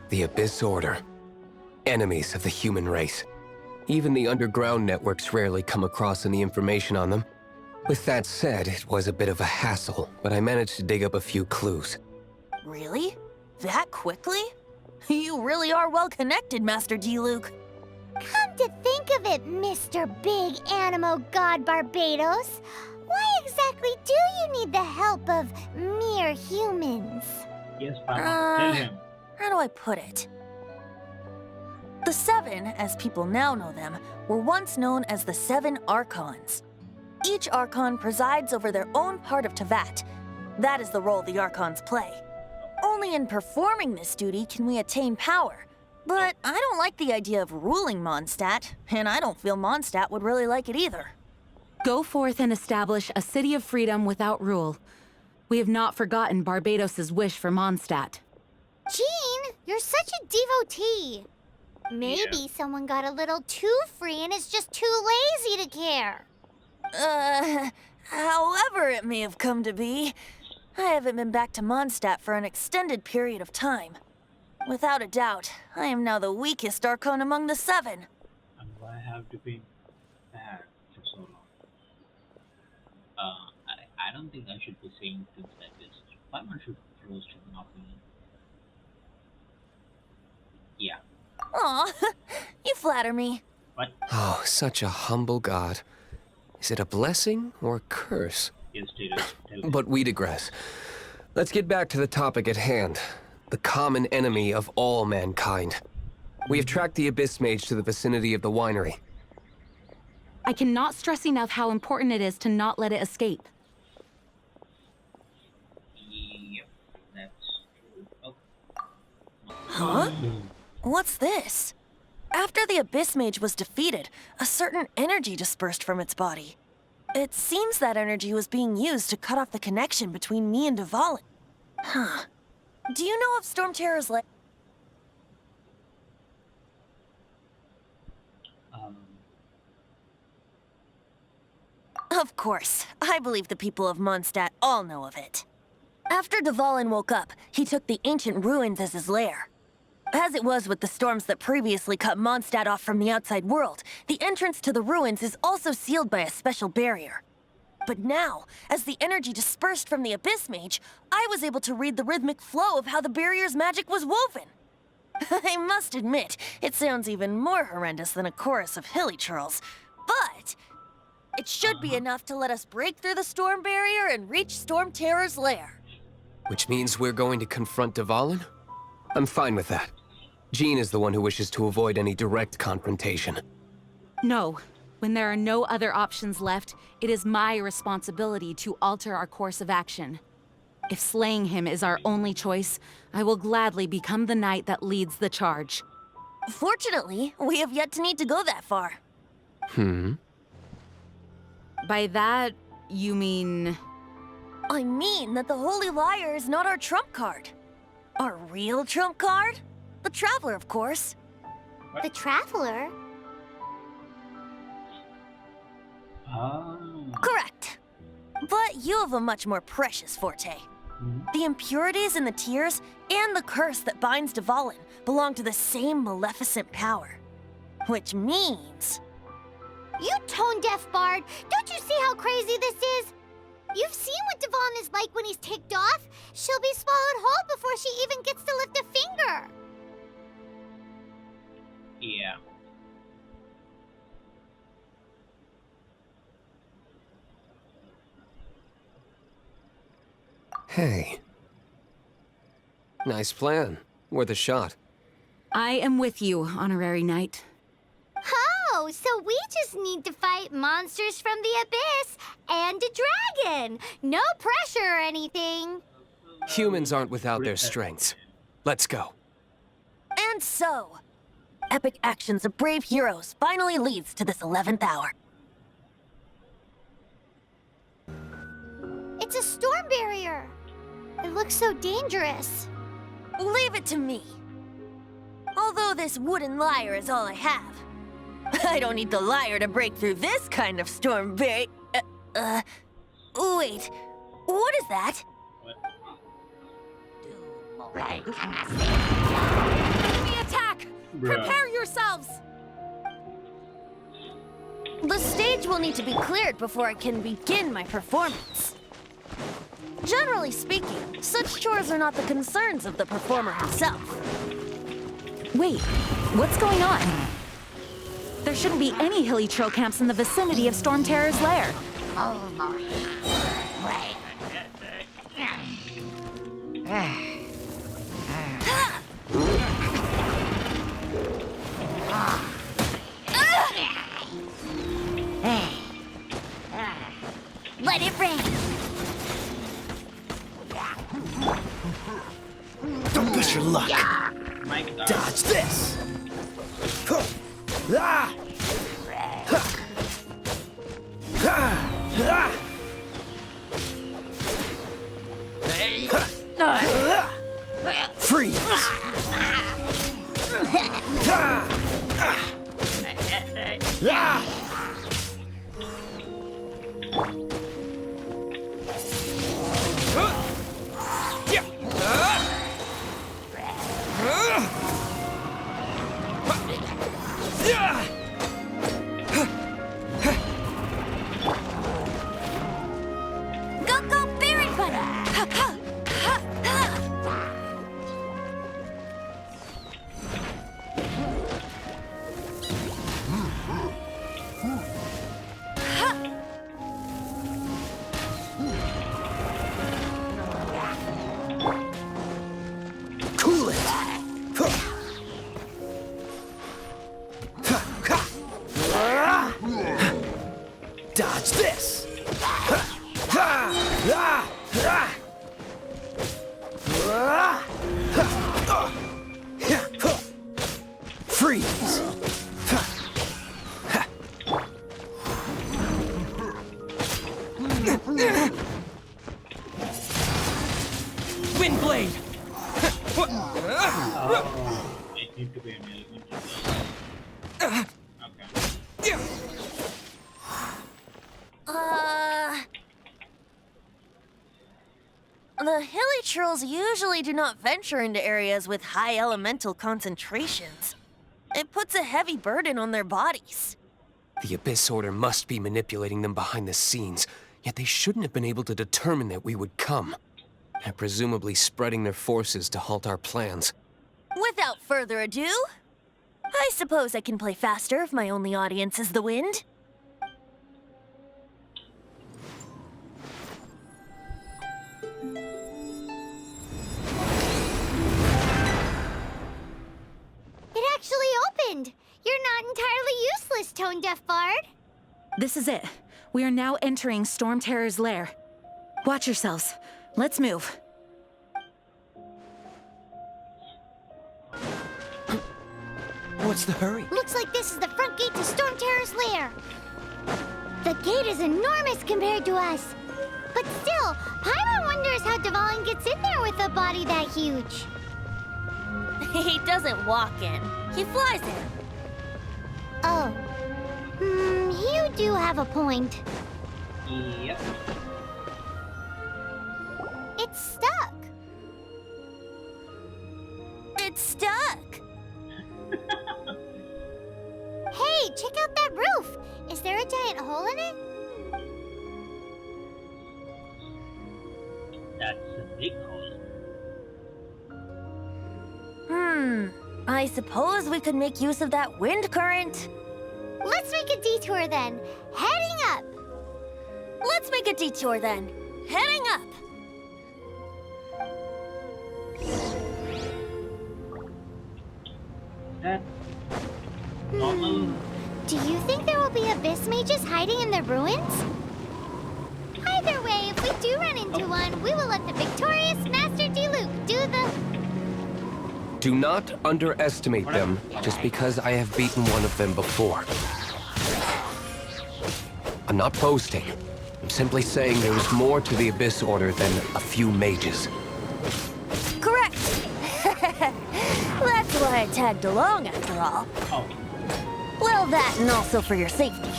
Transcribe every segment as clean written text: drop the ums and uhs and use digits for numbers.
The Abyss Order. Enemies of the human race. Even the underground networks rarely come across any information on them. With that said, it was a bit of a hassle, but I managed to dig up a few clues. Really? That quickly? You really are well connected, Master D-Luke. Come to think of it, Mr. Big Animo God Barbados, why exactly do you need the help of mere humans? Yes, Papa, tell him. How do I put it? The Seven, as people now know them, were once known as the Seven Archons. Each Archon presides over their own part of Teyvat. That is the role the Archons play. Only in performing this duty can we attain power. But I don't like the idea of ruling Mondstadt, and I don't feel Mondstadt would really like it either. Go forth and establish a city of freedom without rule. We have not forgotten Barbados' wish for Mondstadt. Jean, you're such a devotee. Maybe someone got a little too free and is just too lazy to care. However it may have come to be, I haven't been back to Mondstadt for an extended period of time. Without a doubt, I am now the weakest Archon among the Seven. And why have to be bad for so long? I don't think I should be saying things like this. Why one should roast him, not me? Yeah. Aw, you flatter me. What? Oh, such a humble god. Is it a blessing or a curse? Yes, tell me. But we digress. Let's get back to the topic at hand. The common enemy of all mankind. We have tracked the Abyss Mage to the vicinity of the winery. I cannot stress enough how important it is to not let it escape. Yep, that's true. Oh. Huh? What's this? After the Abyss Mage was defeated, a certain energy dispersed from its body. It seems that energy was being used to cut off the connection between me and Dvalin. Huh. Do you know of Stormterror's lair? Of course. I believe the people of Mondstadt all know of it. After Dvalin woke up, he took the ancient ruins as his lair. As it was with the storms that previously cut Mondstadt off from the outside world, the entrance to the ruins is also sealed by a special barrier. But now, as the energy dispersed from the Abyss Mage, I was able to read the rhythmic flow of how the barrier's magic was woven. I must admit, it sounds even more horrendous than a chorus of hilly churls, but it should be enough to let us break through the storm barrier and reach Stormterror's lair. Which means we're going to confront Dvalin? I'm fine with that. Jean is the one who wishes to avoid any direct confrontation. No. When there are no other options left, it is my responsibility to alter our course of action. If slaying him is our only choice, I will gladly become the knight that leads the charge. Fortunately, we have yet to need to go that far. By that, you mean... I mean that the Holy Liar is not our trump card. Our real trump card? The Traveler, of course. The Traveler? Correct. But you have a much more precious forte. The impurities in the tears and the curse that binds Dvalin belong to the same maleficent power. Which means... You tone-deaf bard! Don't you see how crazy this is? You've seen what Dvalin is like when he's ticked off. She'll be swallowed whole before she even gets to lift a finger. Yeah. Hey. Nice plan. Worth a shot. I am with you, Honorary Knight. Oh, so we just need to fight monsters from the Abyss and a dragon. No pressure or anything. Humans aren't without their strengths. Let's go. And so, epic actions of brave heroes finally leads to this 11th hour. It's a storm barrier. It looks so dangerous. Leave it to me. Although this wooden lyre is all I have, I don't need the lyre to break through this kind of storm wait, what is that? What? attack! Bruh. Prepare yourselves! The stage will need to be cleared before I can begin my performance. Generally speaking, such chores are not the concerns of the performer himself. Wait, what's going on? There shouldn't be any hilly trail camps in the vicinity of Stormterror's lair. Let it rain. Don't push your luck. My God. Dodge this. Huh. Ah. Huh. Ah. Ah. Freeze. Ah. Ah. Go, go, Berry Bunny! Ha, ha, ha, ha. Cool it. Huh. Ha, ha. Ah. Dodge this. Ha. Ha. Ah. Ah. Ah. Ha. Ah. Yeah. Huh. Freeze. Ha. Ha. Windblade. It need to be an element. Okay. The hilly trolls usually do not venture into areas with high elemental concentrations. It puts a heavy burden on their bodies. The Abyss Order must be manipulating them behind the scenes, yet they shouldn't have been able to determine that we would come. And presumably spreading their forces to halt our plans. Without further ado, I suppose I can play faster if my only audience is the wind. It actually opened. You're not entirely useless, Tone Deaf Bard. This is it. We are now entering Stormterror's lair. Watch yourselves. Let's move. What's the hurry? Looks like this is the front gate to Stormterror's lair. The gate is enormous compared to us. But still, Paimon wonders how Dvalin gets in there with a body that huge. He doesn't walk in, he flies in. Oh. You do have a point. Yep. It's stuck. It's stuck. Hey, check out that roof. Is there a giant hole in it? That's a big hole. I suppose we could make use of that wind current. Let's make a detour then. Heading up. Let's make a detour then. Heading up. That normal. Do you think there will be abyss mages hiding in the ruins? Either way, if we do run into one, we will let the victorious Master Diluc do the... Do not underestimate them just because I have beaten one of them before. I'm not boasting. I'm simply saying there is more to the Abyss Order than a few mages. Correct. That's why I tagged along after all. Oh, Well, that and also for your safety.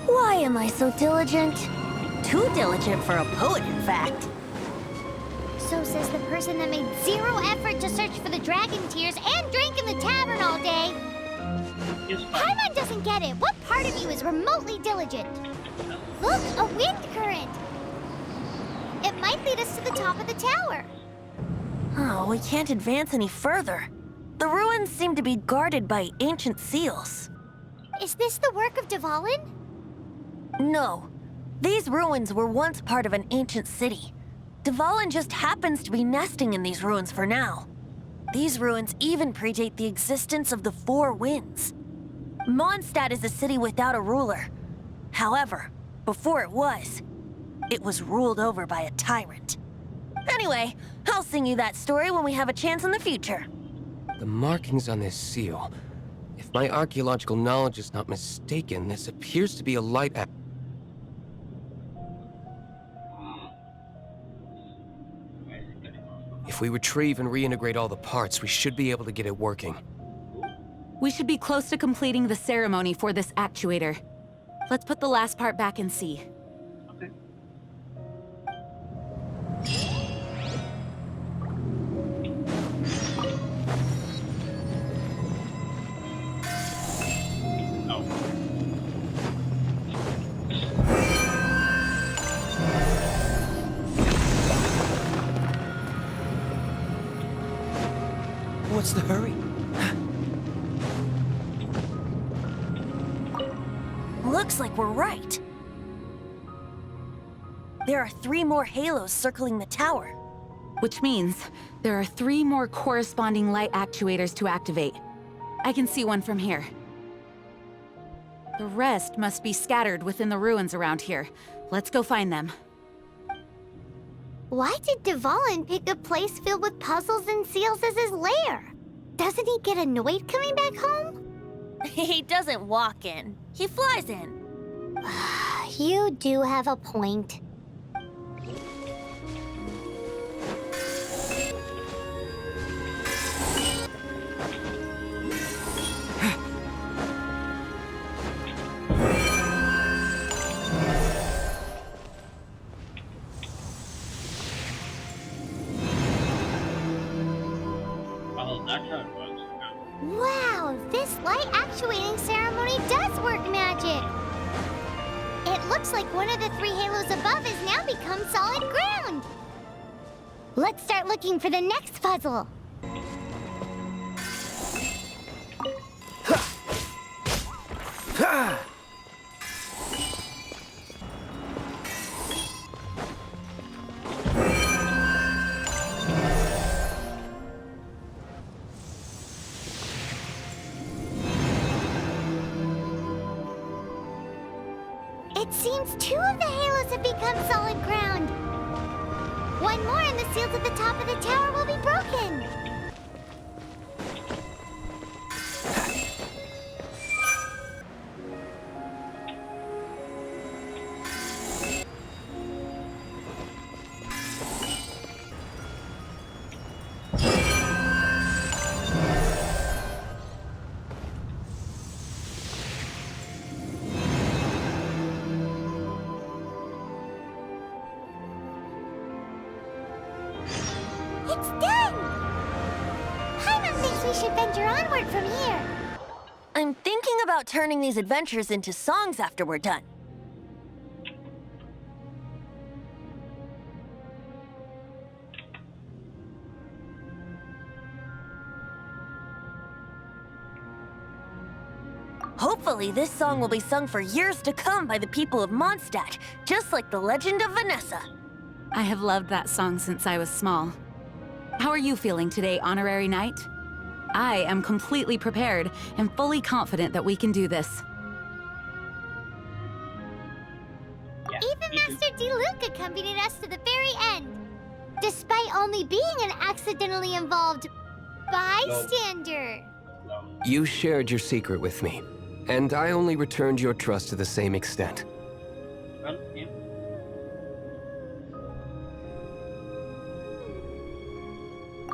Why am I so diligent? Too diligent for a poet, in fact. So says the person that made zero effort to search for the dragon tears and drank in the tavern all day. It's fine. Paimon doesn't get it. What part of you is remotely diligent? Look, a wind current. It might lead us to the top of the tower. Oh, we can't advance any further. The ruins seem to be guarded by ancient seals. Is this the work of Dvalin? No. These ruins were once part of an ancient city. Dvalin just happens to be nesting in these ruins for now. These ruins even predate the existence of the Four Winds. Mondstadt is a city without a ruler. However, before it was ruled over by a tyrant. Anyway, I'll sing you that story when we have a chance in the future. The markings on this seal. If my archaeological knowledge is not mistaken, this appears to be a light act. If we retrieve and reintegrate all the parts, we should be able to get it working. We should be close to completing the ceremony for this actuator. Let's put the last part back and see. Okay. Oh. What's the hurry? Looks like we're right. There are 3 more halos circling the tower. Which means there are 3 more corresponding light actuators to activate. I can see one from here. The rest must be scattered within the ruins around here. Let's go find them. Why did Dvalin pick a place filled with puzzles and seals as his lair? Doesn't he get annoyed coming back home? He doesn't walk in. He flies in. You do have a point. Oh, that's how it works. Wow, this light actuating ceremony does work magic. It looks like one of the 3 halos above has now become solid ground. Let's start looking for the next puzzle. Ha! It seems 2 of the halos have become solid ground. One more and the seals at the top of the tower will be broken. It's done! Paimon thinks we should venture onward from here. I'm thinking about turning these adventures into songs after we're done. Hopefully, this song will be sung for years to come by the people of Mondstadt, just like the legend of Vanessa. I have loved that song since I was small. How are you feeling today, Honorary Knight? I am completely prepared and fully confident that we can do this. Yeah, Even me too. Master Diluc accompanied us to the very end, despite only being an accidentally involved bystander. No. You shared your secret with me, and I only returned your trust to the same extent. Well, yeah.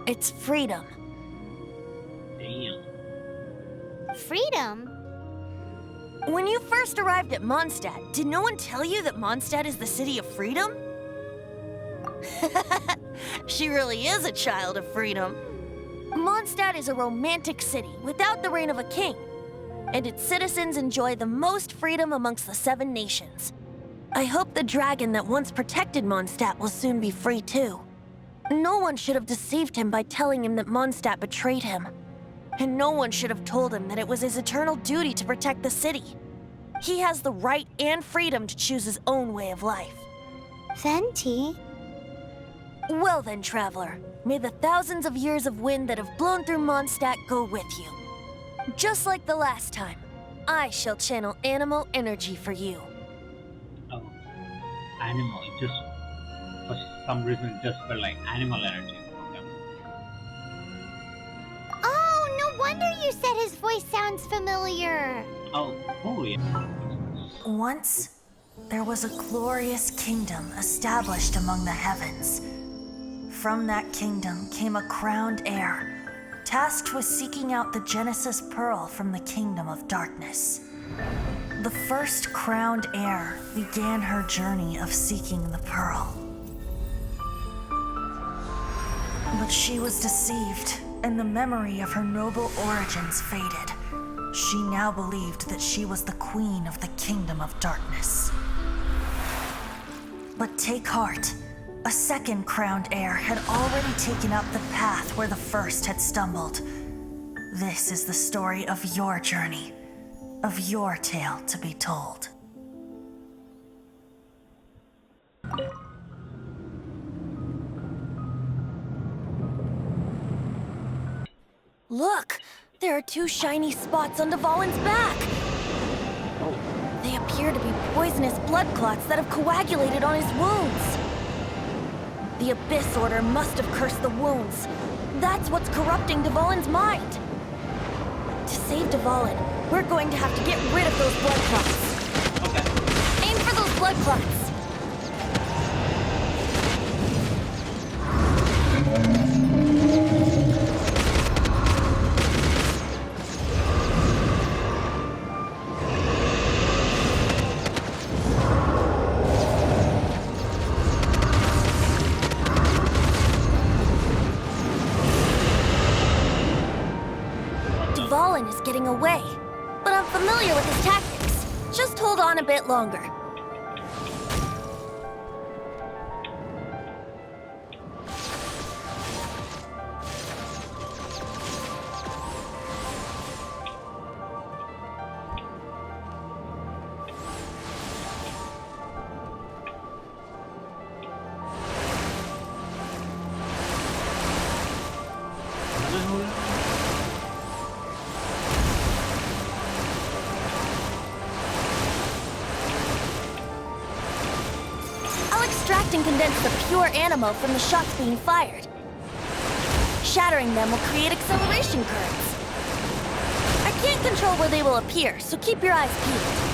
It's freedom. Damn. Freedom? When you first arrived at Mondstadt, did no one tell you that Mondstadt is the city of freedom? She really is a child of freedom. Mondstadt is a romantic city without the reign of a king, and its citizens enjoy the most freedom amongst the 7 nations. I hope the dragon that once protected Mondstadt will soon be free too. No one should have deceived him by telling him that Mondstadt betrayed him. And no one should have told him that it was his eternal duty to protect the city. He has the right and freedom to choose his own way of life. Venti? Well then, traveler, may the thousands of years of wind that have blown through Mondstadt go with you. Just like the last time, I shall channel animal energy for you. Oh, animal. It just, for some reason, it just felt like animal energy. Okay. Oh, no wonder you said his voice sounds familiar. Oh, yeah. Once, there was a glorious kingdom established among the heavens. From that kingdom came a crowned heir, tasked with seeking out the Genesis Pearl from the kingdom of darkness. The first crowned heir began her journey of seeking the pearl. But she was deceived, and the memory of her noble origins faded. She now believed that she was the queen of the kingdom of darkness. But take heart. A second crowned heir had already taken up the path where the first had stumbled. This is the story of your journey, of your tale to be told. Look! There are 2 shiny spots on Dvalin's back! They appear to be poisonous blood clots that have coagulated on his wounds. The Abyss Order must have cursed the wounds. That's what's corrupting Dvalin's mind. To save Dvalin, we're going to have to get rid of those blood clots. Okay. Aim for those blood clots. Dvalin is getting away, but I'm familiar with his tactics. Just hold on a bit longer. Extract and condense the pure animal from the shots being fired. Shattering them will create acceleration currents. I can't control where they will appear, so keep your eyes peeled.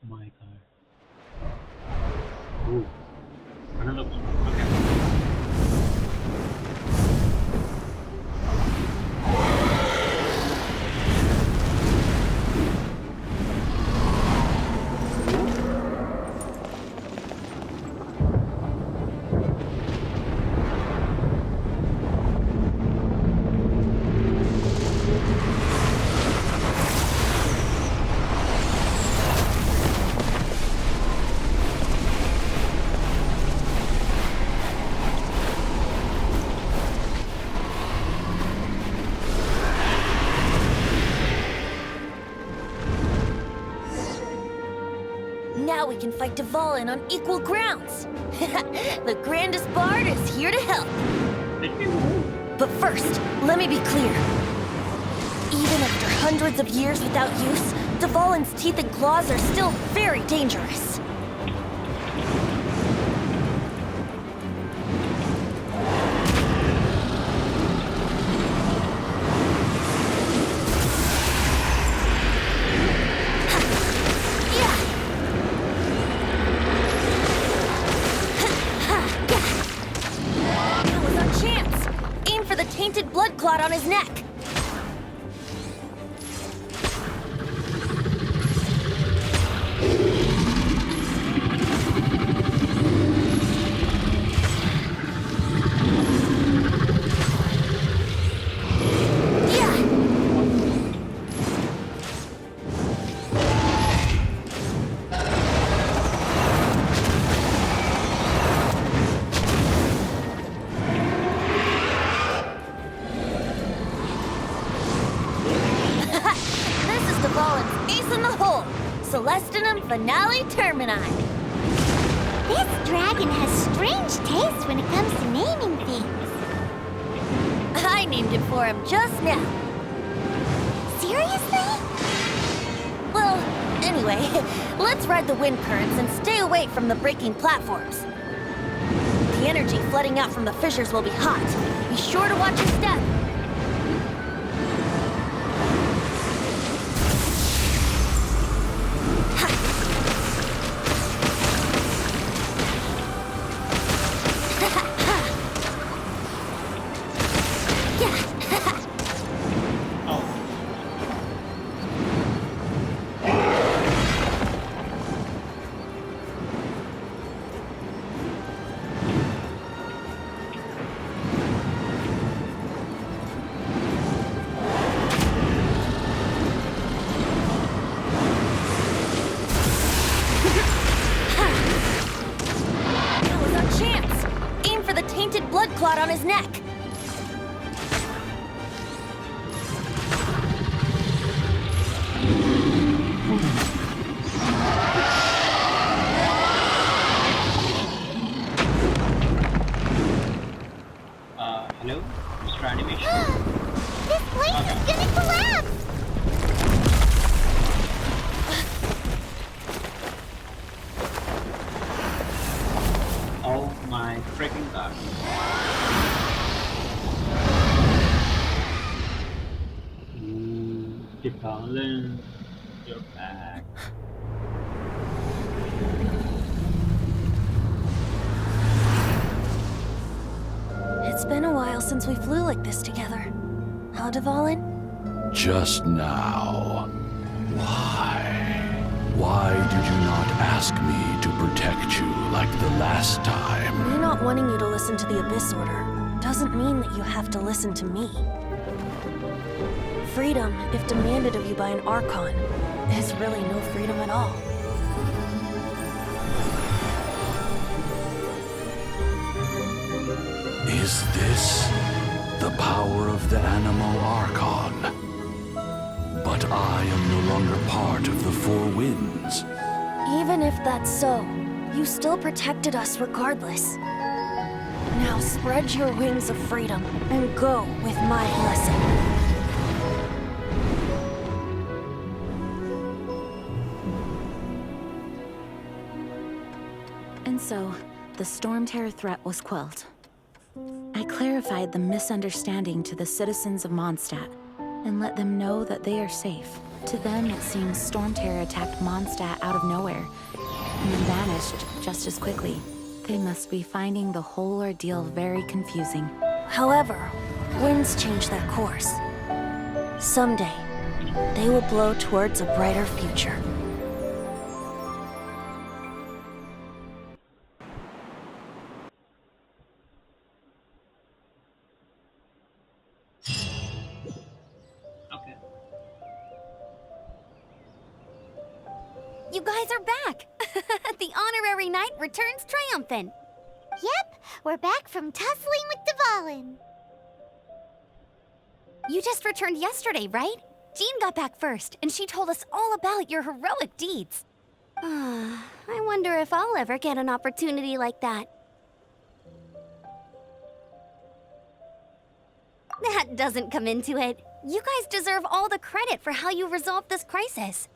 my god. Ooh. Another one. Okay. Now we can fight Dvalin on equal grounds. The grandest bard is here to help. But first, let me be clear. Even after hundreds of years without use, Dvalin's teeth and claws are still very dangerous. Tainted blood clot on his neck. Celestinum Finale Termini. This dragon has strange taste when it comes to naming things. I named it for him just now. Seriously? Well, anyway, let's ride the wind currents and stay away from the breaking platforms. The energy flooding out from the fissures will be hot. Be sure to watch your step. Blood clot on his neck. Hello? Mr. Animation? This place is gonna collapse! Oh my freaking god. Dvalin, you're back. It's been a while since we flew like this together. Huh, Dvalin? Just now. Why? Why did you not ask me to protect you like the last time? Me not wanting you to listen to the Abyss Order doesn't mean that you have to listen to me. Freedom, if demanded of you by an Archon, is really no freedom at all. Is this the power of the Animal Archon? But I am no longer part of the Four Winds. Even if that's so, you still protected us regardless. Now spread your wings of freedom and go with my blessing. And so, the Stormterror threat was quelled. I clarified the misunderstanding to the citizens of Mondstadt, and let them know that they are safe. To them, it seems Stormterror attacked Mondstadt out of nowhere, and then vanished just as quickly. They must be finding the whole ordeal very confusing. However, winds change their course. Someday, they will blow towards a brighter future. Okay. You guys are back! The honorary knight returns triumphant. Yep, we're back from tussling with Dvalin. You just returned yesterday, right? Jean got back first, and she told us all about your heroic deeds. I wonder if I'll ever get an opportunity like that. That doesn't come into it. You guys deserve all the credit for how you resolved this crisis.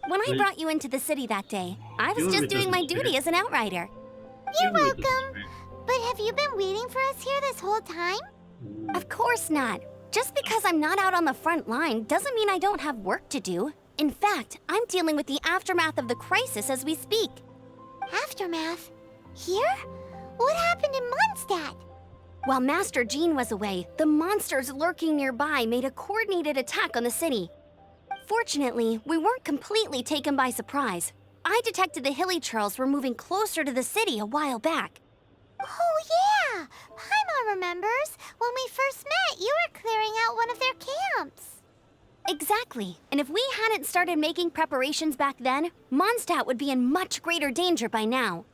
When I brought you into the city that day, I was just doing my duty as an outrider. You're welcome. But have you been waiting for us here this whole time? Of course not. Just because I'm not out on the front line doesn't mean I don't have work to do. In fact, I'm dealing with the aftermath of the crisis as we speak. Aftermath? Here? What happened in Mondstadt? While Master Jean was away, the monsters lurking nearby made a coordinated attack on the city. Fortunately, we weren't completely taken by surprise. I detected the Hilly Churls were moving closer to the city a while back. Oh yeah! Paimon remembers. When we first met, you were clearing out one of their camps. Exactly. And if we hadn't started making preparations back then, Mondstadt would be in much greater danger by now.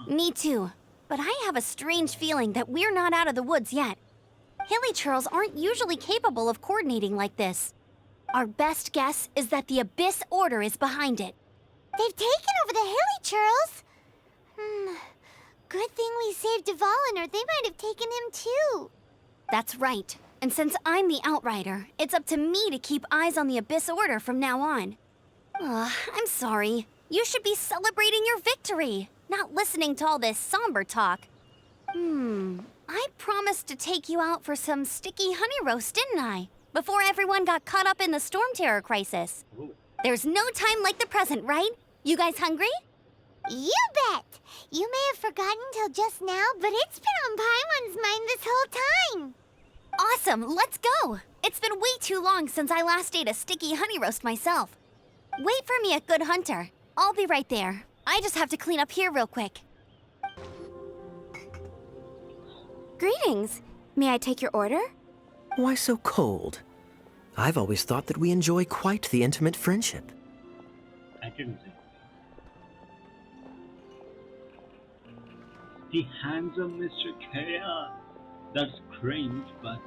Me too. But I have a strange feeling that we're not out of the woods yet. Hilly Churls aren't usually capable of coordinating like this. Our best guess is that the Abyss Order is behind it. They've taken over the Hilly Churls? Good thing we saved Dvalin, or they might have taken him too. That's right. And since I'm the Outrider, it's up to me to keep eyes on the Abyss Order from now on. I'm sorry. You should be celebrating your victory, not listening to all this somber talk. I promised to take you out for some sticky honey roast, didn't I? Before everyone got caught up in the Stormterror crisis. There's no time like the present, right? You guys hungry? You bet! You may have forgotten till just now, but it's been on Paimon's mind this whole time. Awesome, let's go! It's been way too long since I last ate a sticky honey roast myself. Wait for me at Good Hunter. I'll be right there. I just have to clean up here real quick. Greetings. May I take your order? Why so cold? I've always thought that we enjoy quite the intimate friendship. I didn't say. The handsome Mr. Chaos. That's cringe, but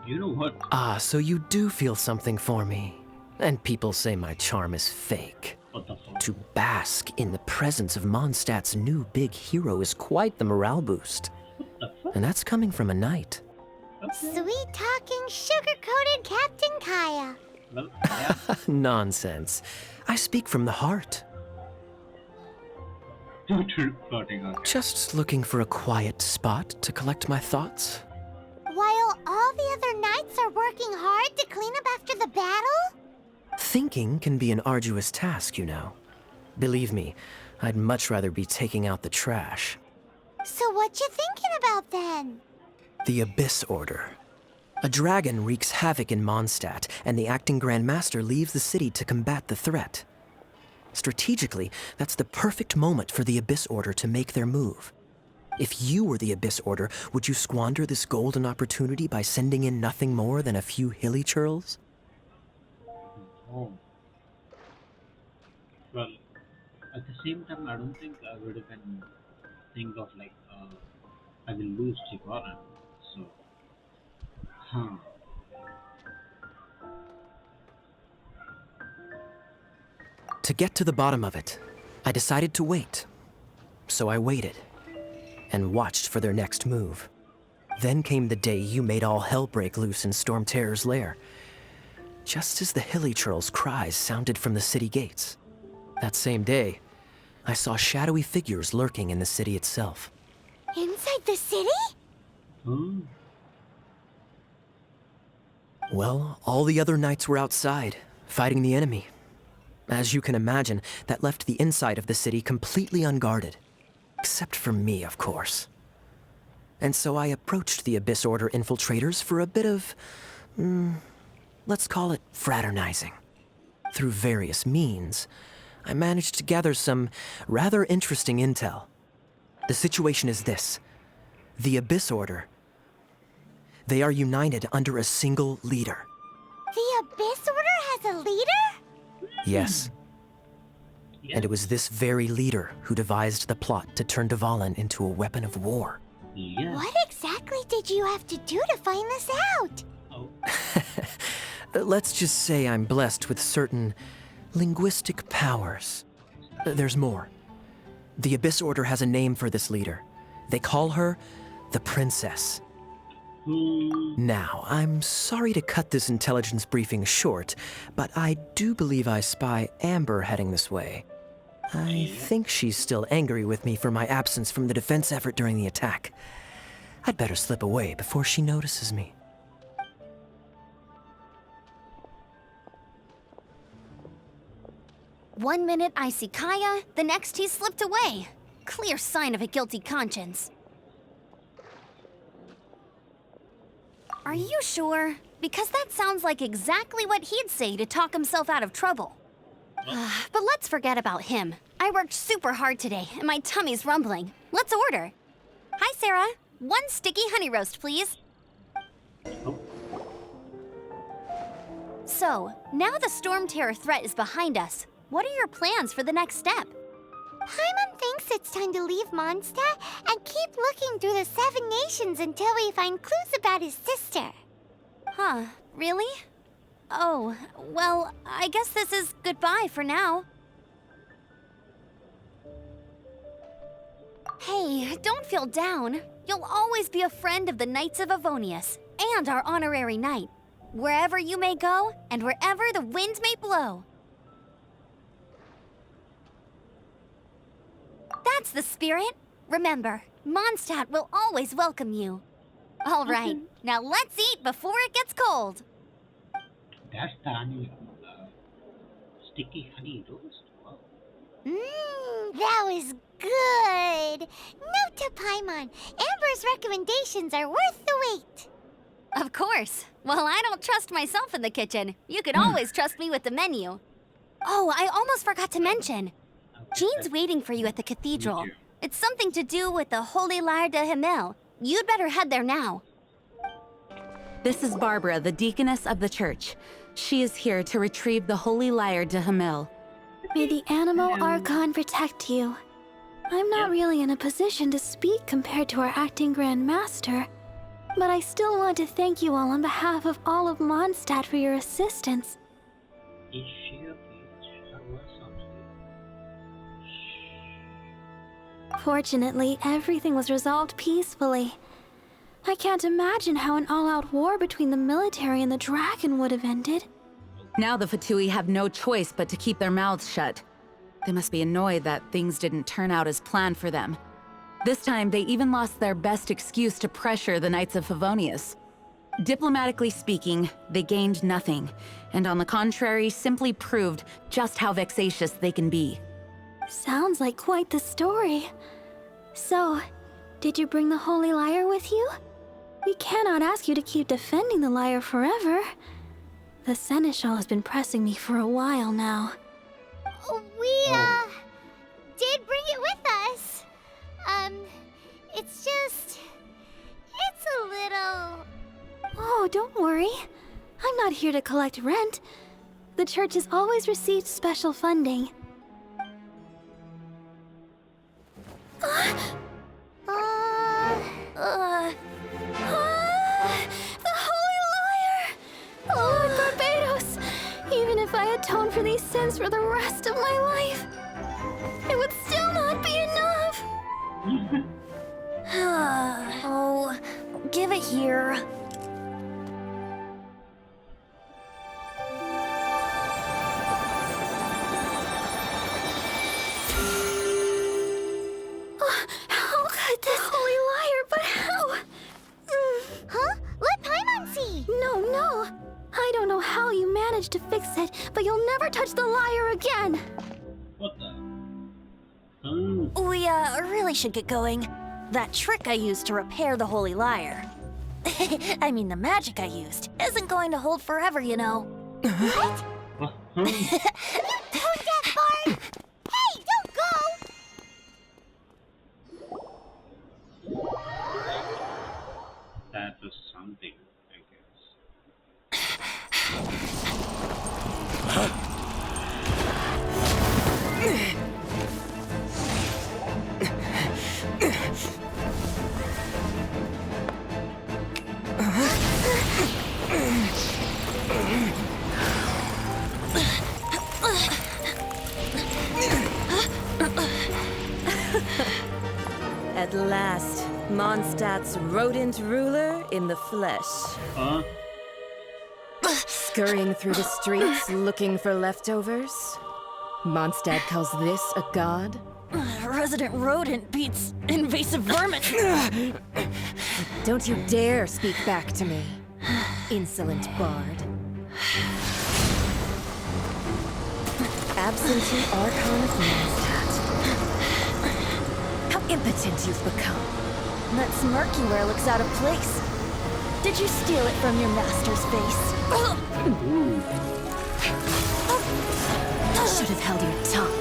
you know what? Ah, so you do feel something for me. And people say my charm is fake. What the fuck? To bask in the presence of Mondstadt's new big hero is quite the morale boost. What the fuck? And that's coming from a knight. Sweet-talking, sugar-coated Captain Kaya. Well, yeah. Nonsense. I speak from the heart. Total floating, okay. Just looking for a quiet spot to collect my thoughts. While all the other knights are working hard to clean up after the battle? Thinking can be an arduous task, you know. Believe me, I'd much rather be taking out the trash. So what you thinking about then? The Abyss Order. A dragon wreaks havoc in Mondstadt, and the acting Grand Master leaves the city to combat the threat. Strategically, that's the perfect moment for the Abyss Order to make their move. If you were the Abyss Order, would you squander this golden opportunity by sending in nothing more than a few hilly churls? Oh. Well, at the same time, I don't think I would even think of like, I will lose Chikora. So, To get to the bottom of it, I decided to wait. So I waited, and watched for their next move. Then came the day you made all hell break loose in Stormterror's lair. Just as the Hilly Churl's cries sounded from the city gates. That same day, I saw shadowy figures lurking in the city itself. Inside the city? Hmm. Well, all the other knights were outside, fighting the enemy. As you can imagine, that left the inside of the city completely unguarded. Except for me, of course. And so I approached the Abyss Order infiltrators for a bit of, let's call it fraternizing. Through various means, I managed to gather some rather interesting intel. The situation is this. The Abyss Order, they are united under a single leader. The Abyss Order has a leader? Yes. And it was this very leader who devised the plot to turn Dvalin into a weapon of war. Yes. What exactly did you have to do to find this out? Oh. Let's just say I'm blessed with certain linguistic powers. There's more. The Abyss Order has a name for this leader. They call her the Princess. Now, I'm sorry to cut this intelligence briefing short, but I do believe I spy Amber heading this way. I think she's still angry with me for my absence from the defense effort during the attack. I'd better slip away before she notices me. One minute I see Kaya, the next he's slipped away. Clear sign of a guilty conscience. Are you sure? Because that sounds like exactly what he'd say to talk himself out of trouble. But let's forget about him. I worked super hard today, and my tummy's rumbling. Let's order. Hi, Sarah. 1 sticky honey roast, please. So, now the Stormterror threat is behind us. What are your plans for the next step? Paimon thinks it's time to leave Mondstadt and keep looking through the 7 nations until we find clues about his sister. Huh, really? Oh, well, I guess this is goodbye for now. Hey, don't feel down. You'll always be a friend of the Knights of Avonius and our honorary knight, wherever you may go and wherever the wind may blow. That's the spirit. Remember, Mondstadt will always welcome you. All right, now let's eat before it gets cold. That's the honey, sticky honey roast. Wow. That was good. Note to Paimon, Amber's recommendations are worth the wait. Of course. Well, I don't trust myself in the kitchen. You can always trust me with the menu. Oh, I almost forgot to mention. Jean's waiting for you at the cathedral. It's something to do with the Holy Lyre de Himmel. You'd better head there now. This is Barbara, the deaconess of the church. She is here to retrieve the Holy Lyre de Himmel. May the Animal Archon protect you. I'm not really in a position to speak compared to our acting Grand Master, but I still want to thank you all on behalf of all of Mondstadt for your assistance. Is she okay? Her voice sounds good. Fortunately, everything was resolved peacefully. I can't imagine how an all-out war between the military and the dragon would have ended. Now the Fatui have no choice but to keep their mouths shut. They must be annoyed that things didn't turn out as planned for them. This time, they even lost their best excuse to pressure the Knights of Favonius. Diplomatically speaking, they gained nothing, and on the contrary, simply proved just how vexatious they can be. Sounds like quite the story. So, did you bring the Holy Lyre with you? We cannot ask you to keep defending the lyre forever. The Seneschal has been pressing me for a while now. We, did bring it with us. It's just... it's a little... Oh, don't worry. I'm not here to collect rent. The church has always received special funding. The Holy Lyre! Lord Barbados! Even if I atone for these sins for the rest of my life, it would still not be enough! Oh, give it here. How could this Holy I don't know how you managed to fix it, but you'll never touch the lyre again! What the? We, really should get going. That trick I used to repair the Holy Lyre. I mean, the magic I used isn't going to hold forever, you know. What? Tone deaf, Bard! Hey, don't go! That was something, I guess. At last, Mondstadt's rodent ruler in the flesh. Huh? Scurrying through the streets looking for leftovers? Mondstadt calls this a god? Resident rodent beats invasive vermin. Don't you dare speak back to me, insolent bard. Absentee Archon of Mondstadt. How impotent you've become. That smirk you wear looks out of place. Did you steal it from your master's face? Should have held your tongue.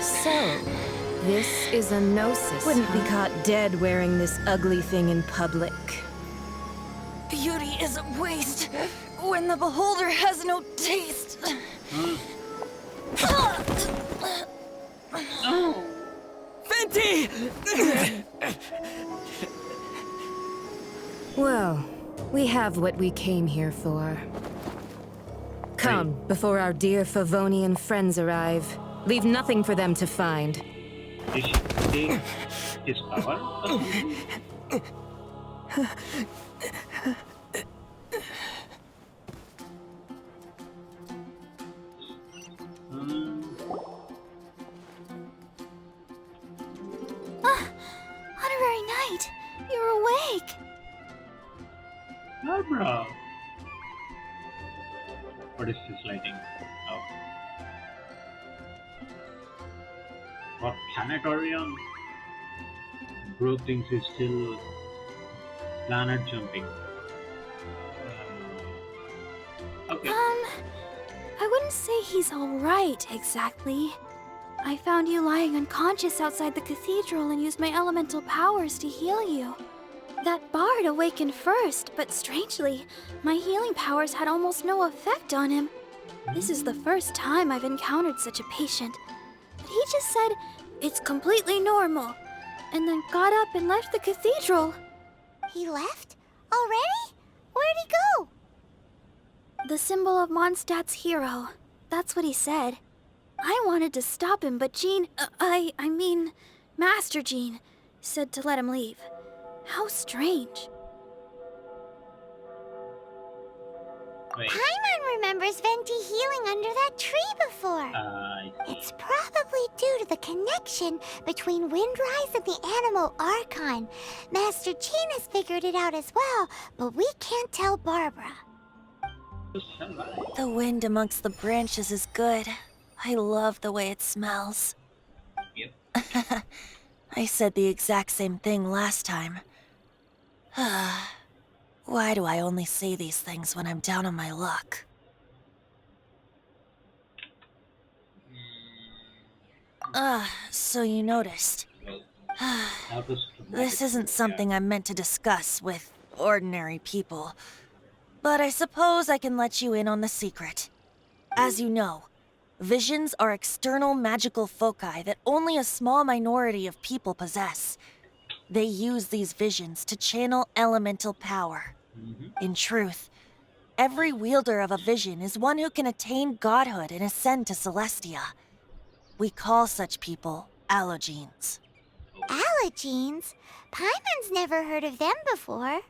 So, this is a gnosis. Wouldn't be caught dead wearing this ugly thing in public. Beauty is a waste when the beholder has no taste. Venti! Well, we have what we came here for. Come, before our dear Favonian friends arrive. Leave nothing for them to find. Did she take his power? Honorary Knight, you're awake! Barbara! What is this lighting? Oh. What planetarium? Bro thinks he's still planet jumping. Okay. I wouldn't say he's alright exactly. I found you lying unconscious outside the cathedral and used my elemental powers to heal you. That bard awakened first, but strangely, my healing powers had almost no effect on him. This is the first time I've encountered such a patient. But he just said, it's completely normal, and then got up and left the cathedral. He left? Already? Where'd he go? The symbol of Mondstadt's hero. That's what he said. I wanted to stop him, but Jean, I mean, Master Jean, said to let him leave. How strange. Wait. Paimon remembers Venti healing under that tree before. It's probably due to the connection between Windrise and the Animal Archon. Master Jean has figured it out as well, but we can't tell Barbara. The wind amongst the branches is good. I love the way it smells. Yep. I said the exact same thing last time. Why do I only say these things when I'm down on my luck? So you noticed. That was This isn't something I'm meant to discuss with ordinary people. But I suppose I can let you in on the secret. As you know, visions are external magical foci that only a small minority of people possess. They use these visions to channel elemental power. In truth, every wielder of a vision is one who can attain godhood and ascend to Celestia. We call such people allogenes. Allogenes? Paimon's never heard of them before.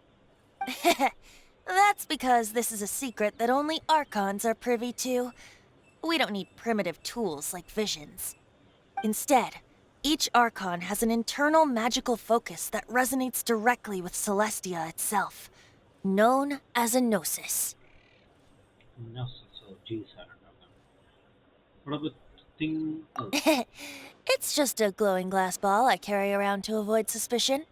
That's because this is a secret that only Archons are privy to. We don't need primitive tools like visions. Instead, Each Archon has an internal magical focus that resonates directly with Celestia itself, known as a Gnosis. No, so geez, I don't know. What about thing? Oh, It's just a glowing glass ball I carry around to avoid suspicion.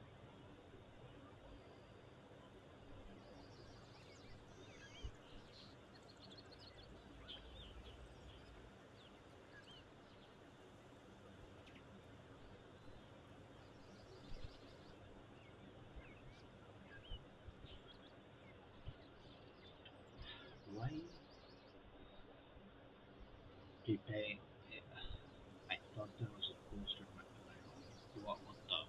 why did I thought there was a poster. What the?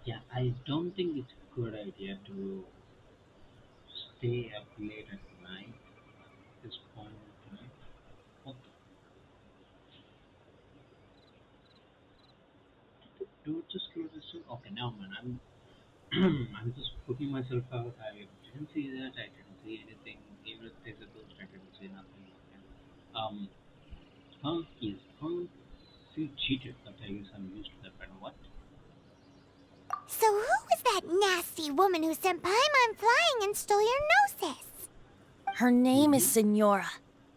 Yeah, I don't think it's a good idea to stay up late at night. At this point in time. What the? Do just close this door? Okay, now man, I'm just putting myself out. I didn't see that. I didn't see anything. Even if there's a ghost, I didn't see nothing. Um, Punk, she cheated, but I guess I'm used to that. But what? So who was that nasty woman who sent Paimon flying and stole your Gnosis? Her name is Signora,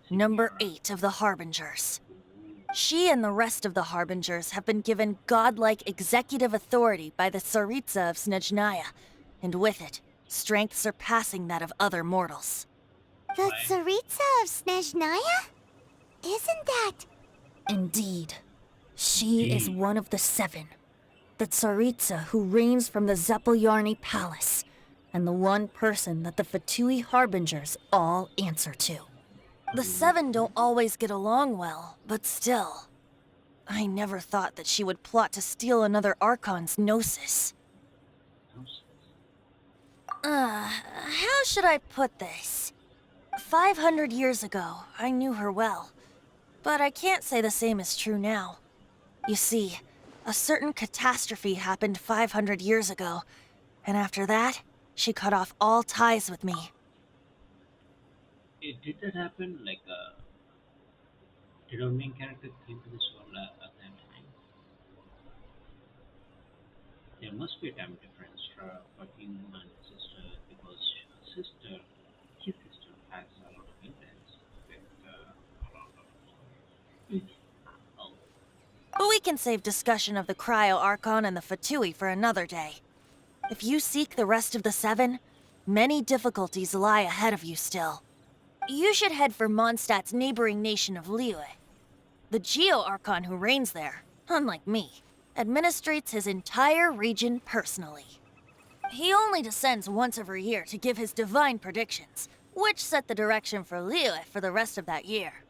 number 8 of the Harbingers. She and the rest of the Harbingers have been given godlike executive authority by the Tsaritsa of Snezhnaya, and with it, strength surpassing that of other mortals. The Tsaritsa of Snezhnaya? Isn't that... Indeed. She is one of the 7. The Tsaritsa who reigns from the Zeppeljärni Palace, and the one person that the Fatui Harbingers all answer to. The 7 don't always get along well, but still. I never thought that she would plot to steal another Archon's Gnosis. How should I put this? 500 years ago, I knew her well. But I can't say the same is true now. You see, a certain catastrophe happened 500 years ago, and after that, she cut off all ties with me. Did that happen? Like, did our main character came to this world at that time? There must be a time difference for him and his sister, because his sister has a lot of influence with a lot of. Oh, But we can save discussion of the Cryo Archon and the Fatui for another day. If you seek the rest of the 7, many difficulties lie ahead of you still. You should head for Mondstadt's neighboring nation of Liyue. The Geo-Archon who reigns there, unlike me, administrates his entire region personally. He only descends once every year to give his divine predictions, which set the direction for Liyue for the rest of that year.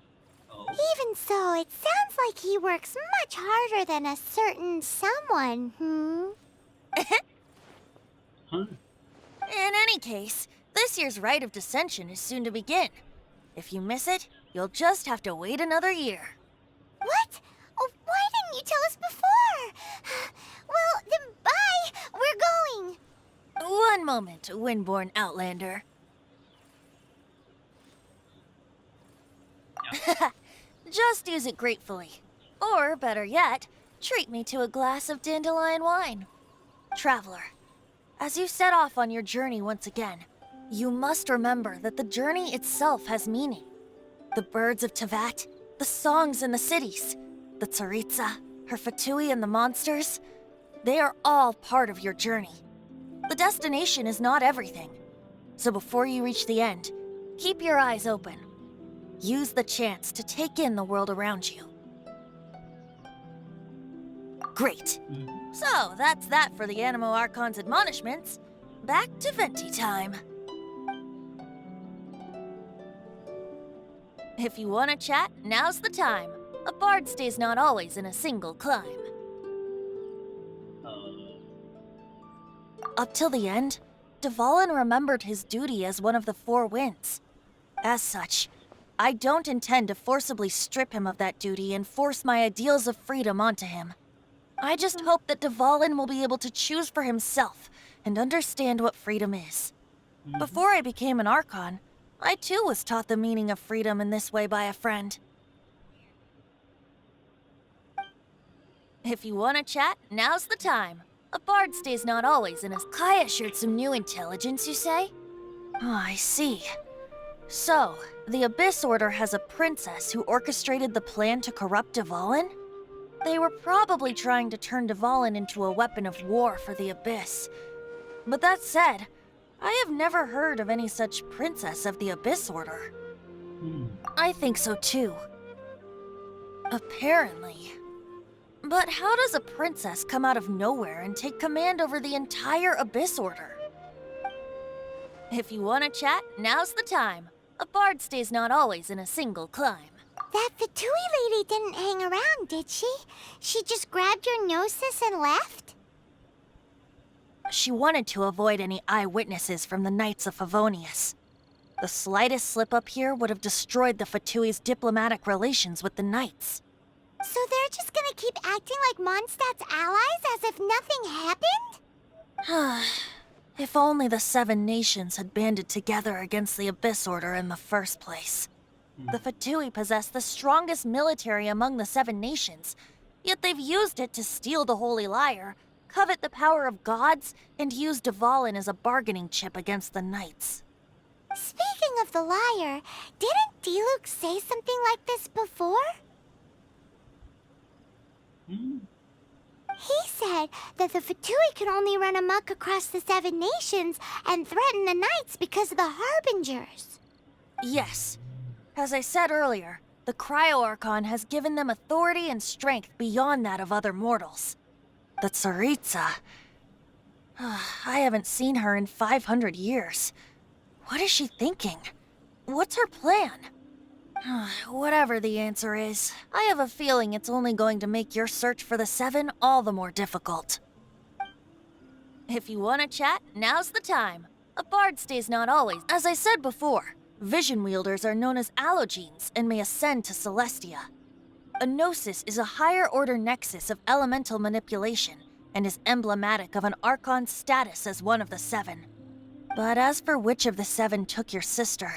Even so, it sounds like he works much harder than a certain someone, huh? In any case, this year's Rite of Descension is soon to begin. If you miss it, you'll just have to wait another year. What? Oh, why didn't you tell us before? Well, then bye! We're going! One moment, Windborn Outlander. Just use it gratefully. Or, better yet, treat me to a glass of dandelion wine. Traveler, as you set off on your journey once again, you must remember that the journey itself has meaning. The birds of Tevat, the songs in the cities, the Tsaritsa, her Fatui and the monsters, they are all part of your journey. The destination is not everything. So before you reach the end, keep your eyes open. Use the chance to take in the world around you. Great. So that's that for the Animo Archon's admonishments. Back to Venti time. If you want to chat, now's the time. A bard stays not always in a single climb. Up till the end, Dvalin remembered his duty as one of the 4 winds. As such, I don't intend to forcibly strip him of that duty and force my ideals of freedom onto him. I just hope that Dvalin will be able to choose for himself and understand what freedom is. Before I became an Archon, I too was taught the meaning of freedom in this way by a friend. If you want to chat, now's the time. A bard stays not always in a... Kaya shared some new intelligence, you say? Oh, I see. So, the Abyss Order has a princess who orchestrated the plan to corrupt Dvalin? They were probably trying to turn Dvalin into a weapon of war for the Abyss. But that said, I have never heard of any such princess of the Abyss Order. I think so too. Apparently. But how does a princess come out of nowhere and take command over the entire Abyss Order? If you want to chat, now's the time. A bard stays not always in a single climb. That Fatui lady didn't hang around, did she? She just grabbed your gnosis and left? She wanted to avoid any eyewitnesses from the Knights of Favonius. The slightest slip-up here would have destroyed the Fatui's diplomatic relations with the Knights. So they're just gonna keep acting like Mondstadt's allies as if nothing happened? If only the Seven Nations had banded together against the Abyss Order in the first place. The Fatui possess the strongest military among the Seven Nations, yet they've used it to steal the Holy Lyre, covet the power of gods, and use Dvalin as a bargaining chip against the Knights. Speaking of the lyre, didn't Diluc say something like this before? He said that the Fatui can only run amok across the Seven Nations and threaten the Knights because of the Harbingers. Yes. As I said earlier, the Cryo-Archon has given them authority and strength beyond that of other mortals. The Tsaritsa... I haven't seen her in 500 years. What is she thinking? What's her plan? Whatever the answer is, I have a feeling it's only going to make your search for the Seven all the more difficult. If you want to chat, now's the time. A bard stays not always. As I said before, vision wielders are known as allogenes and may ascend to Celestia. A gnosis is a higher-order nexus of elemental manipulation and is emblematic of an Archon's status as one of the Seven. But as for which of the Seven took your sister,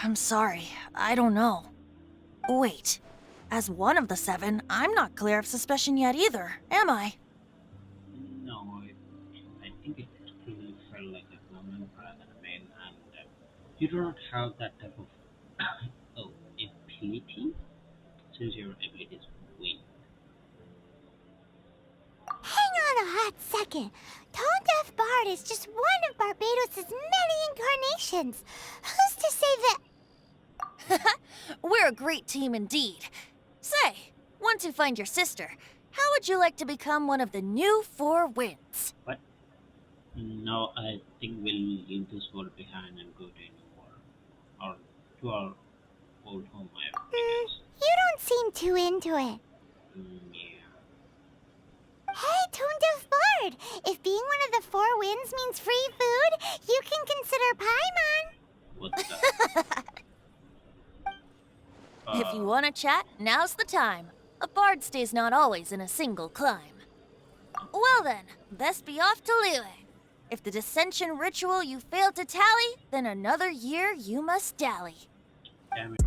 I'm sorry, I don't know. Wait, as one of the Seven, I'm not clear of suspicion yet either, am I? No, I think it truly felt like a woman rather than a man, and you do not have that type of ability, since your ability is weak. Hang on a hot second. Tone Deaf Bard is just one of Barbados' many incarnations. Who's to say that... We're a great team indeed. Say, once you find your sister, how would you like to become one of the new Four Winds? What? No, I think we'll leave this world behind and go to a new world. Or to our old home, I guess. You don't seem too into it. Yeah. Hey, Tone Deaf Bard! If being one of the Four Winds means free food, you can consider Paimon. What's that? If you want to chat, now's the time. A bard stays not always in a single climb. Well then, best be off to Liyue. If the dissension ritual you failed to tally, then another year you must dally. Damn it.